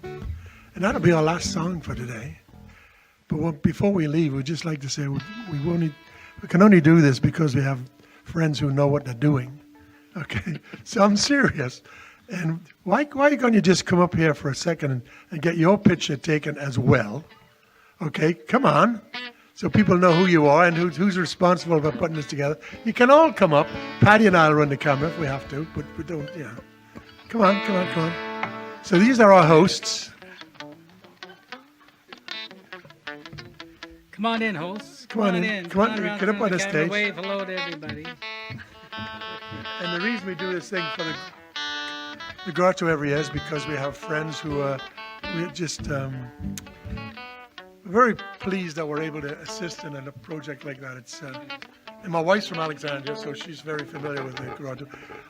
And that'll be our last song for today. But before we leave, we'd just like to say we can only do this because we have friends who know what they're doing. Okay, so I'm serious. And why can't you just come up here for a second and get your picture taken as well? Okay, come on. So people know who you are and who's responsible for putting this together. You can all come up. Patty and I'll run the camera if we have to, but we don't, Come on. So these are our hosts. Come on in, hosts. Come on in. Come on, around get up front on of the camera. stage. Wave hello to everybody. And the reason we do this thing for the Grotto every year is because we have friends who we're just very pleased that we're able to assist in a project like that. It's and my wife's from Alexandria, so she's very familiar with the Grotto.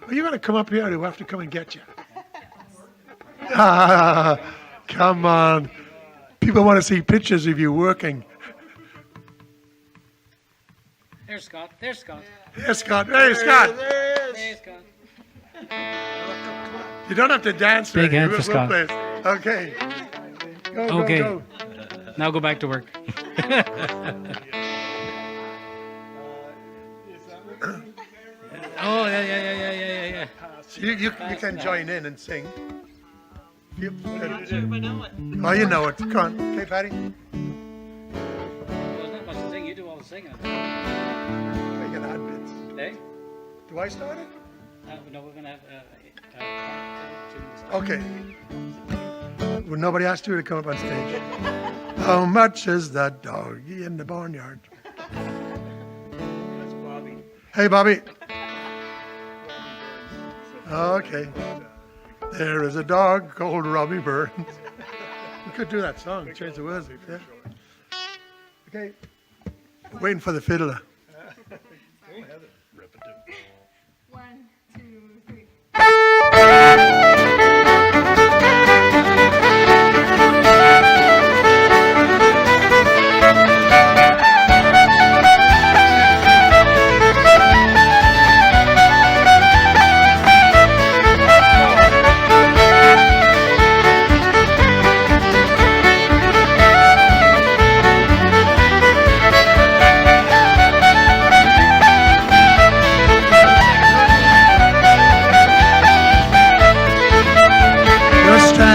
Are you going to come up here, or do we have to come and get you? Come on. People want to see pictures of you working. There's Scott. There's Scott. Hey, Scott. Hey, Scott. There's Scott. You don't have to dance. Big Randy. hand We'll for Scott. play it. Okay. Go, Okay. go. Now go back to work. Oh, yeah. So you can join in and sing. Oh, you know it. Come on. Okay, Patty. Well, there's not much to sing. You do all the singing. I can add bits. Hey? Do I start it? No, we're going to have Okay. Well, nobody asked you to come up on stage. How much is that doggy in the barnyard? That's Bobby. Hey, Bobby. Okay. There is a dog called Robbie Burns. We could do that song, change the words. Yeah. Okay. Waiting for the fiddler. 1, 2, 3.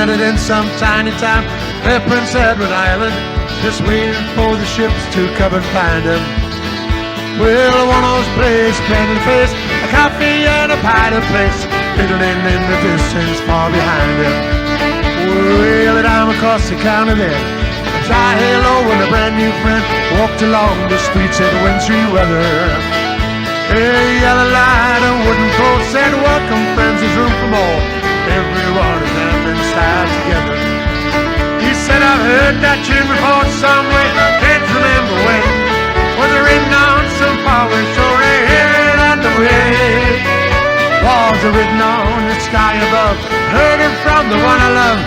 In some tiny town near Prince Edward Island, just waiting for the ships to come and find him. Well, one of those places, friendly face, a coffee and a pie to place, fiddling in the distance far behind him. Well, down across the county there, a dry halo and a brand new friend walked along the streets in wintry weather. A yellow light, a wooden cross said, "Welcome, friends, there's room for more." Every one of them inside together. He said, "I've heard that tune before somewhere, can't remember when. Was it written on some forward story here and the way? Was it written on the sky above? Heard it from the one I love.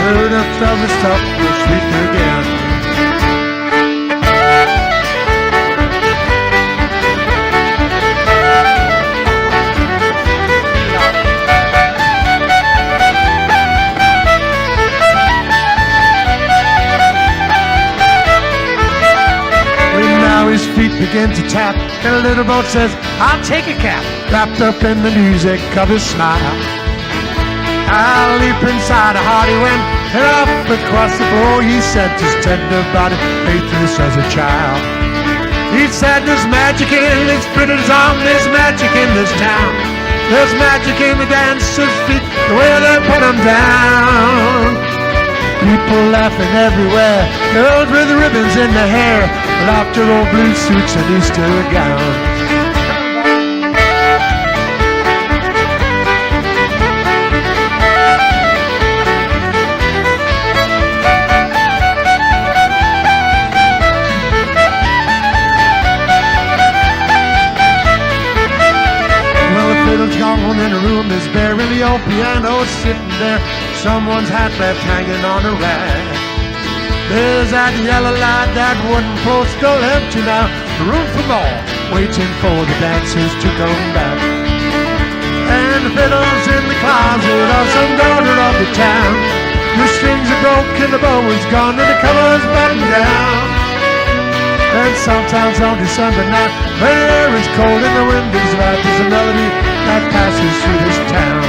Heard it from the stuff will speak again." His feet begin to tap, and a little boat says, "I'll take a cap," wrapped up in the music of his smile. I'll leap inside a hearty wind, and up across the floor he said, his tender body faithless as a child. He said, "There's magic in his fiddler's arm, there's magic in this town. There's magic in the dancers' feet, the way they put them down." People laughing everywhere, girls with ribbons in their hair, laughter old blue suits and Easter gowns. Well, the fiddle's gone and the room is bare, and the old piano's sitting there, someone's hat left hanging on a rag. There's that yellow light, that wooden post still empty now, room for more, waiting for the dancers to come back. And the fiddle's in the closet of some daughter of the town. The strings are broken, the bow is gone, and the color's buttoned down. And sometimes on December night, when the air is cold and the wind is light, there's a melody that passes through this town.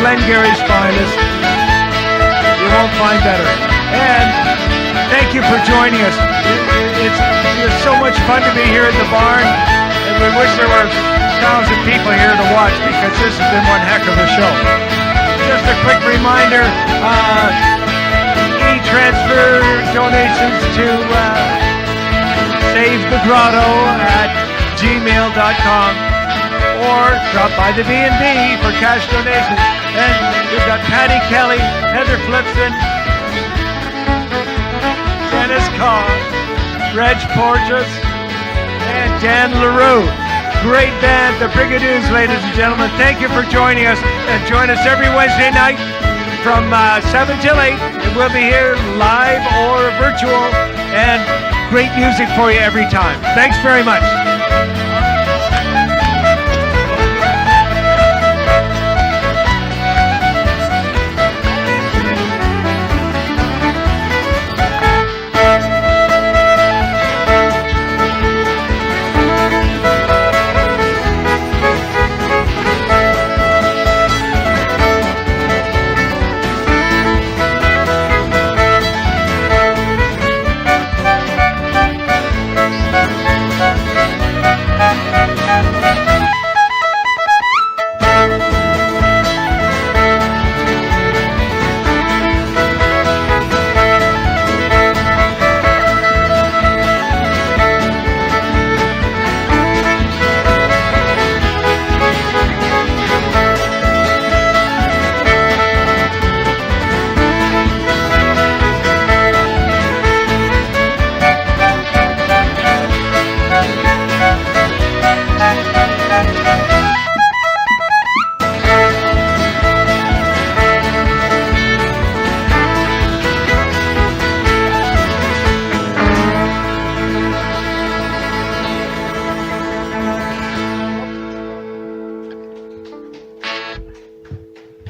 Glengarry's finest. You won't find better. And thank you for joining us. It's so much fun to be here at the barn, and we wish there were 1,000 people here to watch because this has been one heck of a show. Just a quick reminder, e-transfer donations to Save the Grotto at gmail.com or drop by the B&B for cash donations. And we've got Patty Kelly, Heather Flipson, Dennis Carr, Reg Porteous, and Dan LaRue. Great band, the Brigadoons, ladies and gentlemen. Thank you for joining us, and join us every Wednesday night from 7 till 8. And we'll be here live or virtual, and great music for you every time. Thanks very much.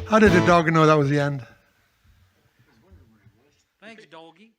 How did the dog know that was the end? Thanks, doggy.